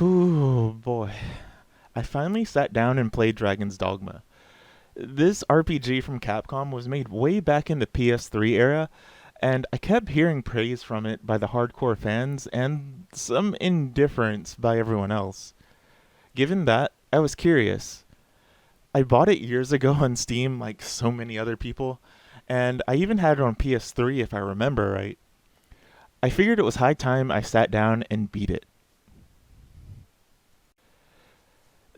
Ooh, boy. I finally sat down and played Dragon's Dogma. This RPG from Capcom was made way back in the PS3 era, and I kept hearing praise from it by the hardcore fans and some indifference by everyone else. Given that, I was curious. I bought it years ago on Steam, like so many other people, and I even had it on PS3 if I remember right. I figured it was high time I sat down and beat it.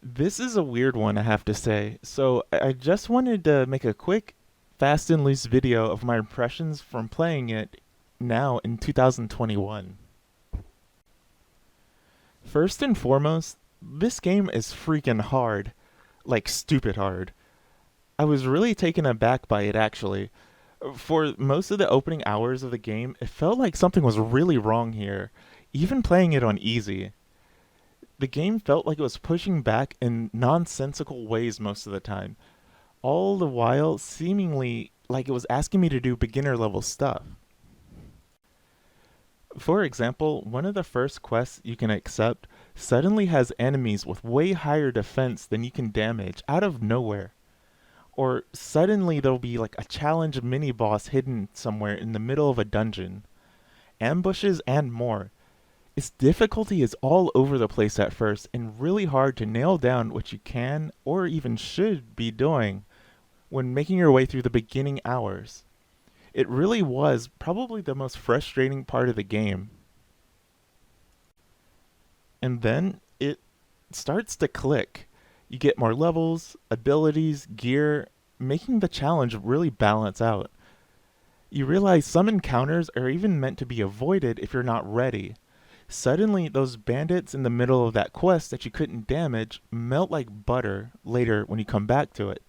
This is a weird one, I have to say. So I just wanted to make a quick, fast and loose video of my impressions from playing it now in 2021. First and foremost, this game is freaking hard. Like, stupid hard. I was really taken aback by it, actually. For most of the opening hours of the game, it felt like something was really wrong here, even playing it on easy. The game felt like it was pushing back in nonsensical ways most of the time, all the while seemingly like it was asking me to do beginner level stuff. For example, one of the first quests you can accept suddenly has enemies with way higher defense than you can damage out of nowhere. Or suddenly there'll be like a challenge mini boss hidden somewhere in the middle of a dungeon. Ambushes and more. Its difficulty is all over the place at first and really hard to nail down what you can or even should be doing when making your way through the beginning hours. It really was probably the most frustrating part of the game. And then it starts to click. You get more levels, abilities, gear, making the challenge really balance out. You realize some encounters are even meant to be avoided if you're not ready. Suddenly, those bandits in the middle of that quest that you couldn't damage melt like butter later when you come back to it.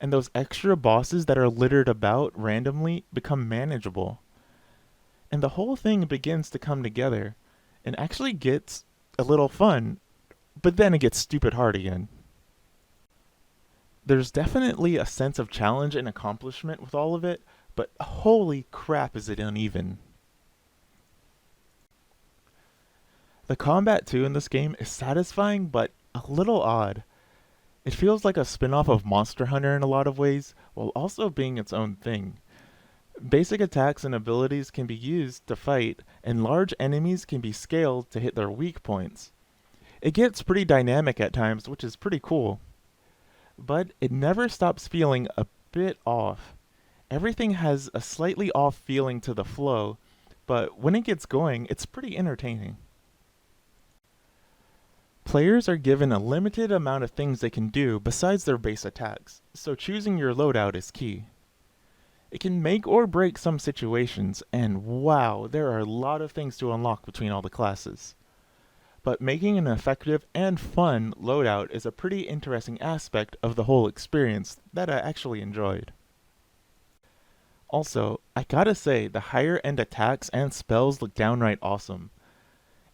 And those extra bosses that are littered about randomly become manageable. And the whole thing begins to come together and actually gets a little fun, but then it gets stupid hard again. There's definitely a sense of challenge and accomplishment with all of it, but holy crap is it uneven. The combat too in this game is satisfying but a little odd. It feels like a spin-off of Monster Hunter in a lot of ways, while also being its own thing. Basic attacks and abilities can be used to fight, and large enemies can be scaled to hit their weak points. It gets pretty dynamic at times, which is pretty cool. But it never stops feeling a bit off. Everything has a slightly off feeling to the flow, but when it gets going, it's pretty entertaining. Players are given a limited amount of things they can do besides their base attacks, so choosing your loadout is key. It can make or break some situations, and wow, there are a lot of things to unlock between all the classes. But making an effective and fun loadout is a pretty interesting aspect of the whole experience that I actually enjoyed. Also, I gotta say, the higher end attacks and spells look downright awesome.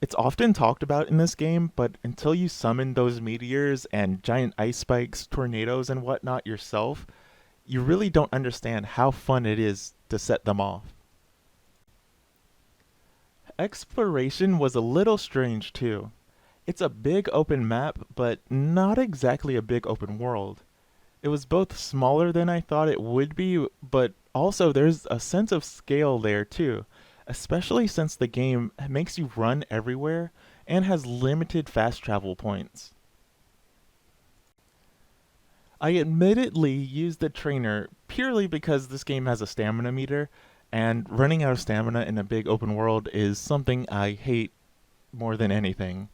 It's often talked about in this game, but until you summon those meteors and giant ice spikes, tornadoes, and whatnot yourself, you really don't understand how fun it is to set them off. Exploration was a little strange too. It's a big open map, but not exactly a big open world. It was both smaller than I thought it would be, but also there's a sense of scale there too, especially since the game makes you run everywhere and has limited fast travel points. I admittedly used the trainer purely because this game has a stamina meter, and running out of stamina in a big open world is something I hate more than anything.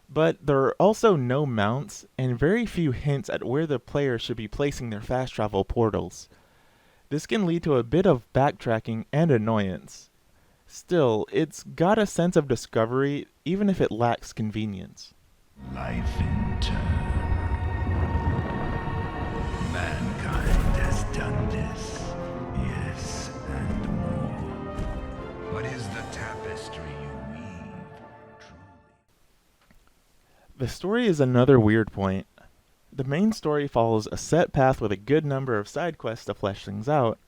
But there are also no mounts and very few hints at where the player should be placing their fast travel portals. This can lead to a bit of backtracking and annoyance. Still, it's got a sense of discovery even if it lacks convenience. Life in turn. Mankind has done this, yes, and more. What is the tapestry you weave, truly? The story is another weird point. The main story follows a set path with a good number of side quests to flesh things out,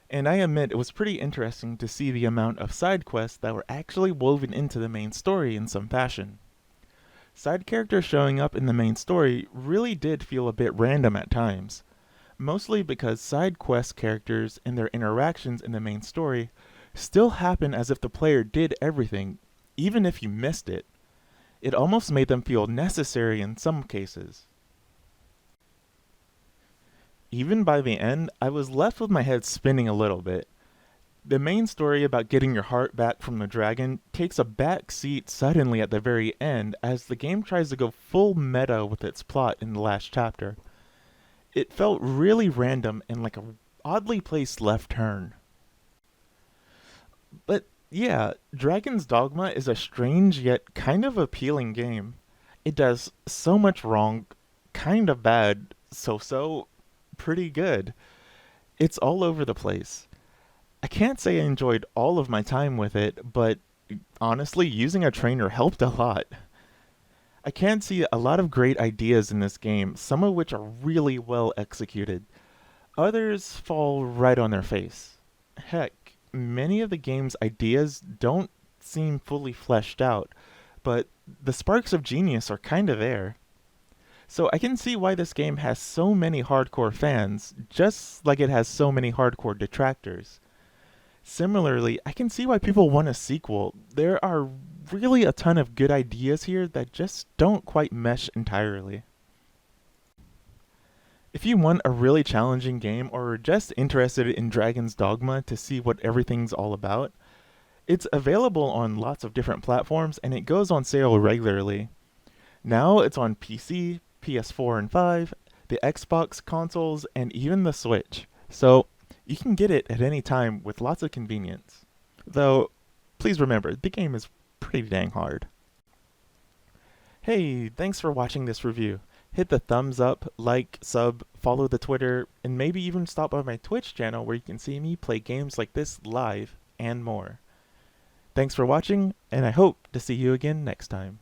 and I admit it was pretty interesting to see the amount of side quests that were actually woven into the main story in some fashion. Side characters showing up in the main story really did feel a bit random at times, mostly because side quest characters and their interactions in the main story still happen as if the player did everything, even if you missed it. It almost made them feel necessary in some cases. Even by the end, I was left with my head spinning a little bit. The main story about getting your heart back from the dragon takes a back seat suddenly at the very end as the game tries to go full meta with its plot in the last chapter. It felt really random and like a oddly placed left turn. But yeah, Dragon's Dogma is a strange yet kind of appealing game. It does so much wrong, kind of bad, so, pretty good. It's all over the place. I can't say I enjoyed all of my time with it, but honestly, using a trainer helped a lot. I can see a lot of great ideas in this game, some of which are really well executed. Others fall right on their face. Heck, many of the game's ideas don't seem fully fleshed out, but the sparks of genius are kinda there. So I can see why this game has so many hardcore fans, just like it has so many hardcore detractors. Similarly, I can see why people want a sequel. There are really a ton of good ideas here that just don't quite mesh entirely. If you want a really challenging game or are just interested in Dragon's Dogma to see what everything's all about, it's available on lots of different platforms and it goes on sale regularly. Now it's on PC, PS4 and 5, the Xbox consoles, and even the Switch. So you can get it at any time with lots of convenience. Though, please remember, the game is pretty dang hard. Hey, thanks for watching this review. Hit the thumbs up, like, sub, follow the Twitter, and maybe even stop by my Twitch channel where you can see me play games like this live and more. Thanks for watching, and I hope to see you again next time.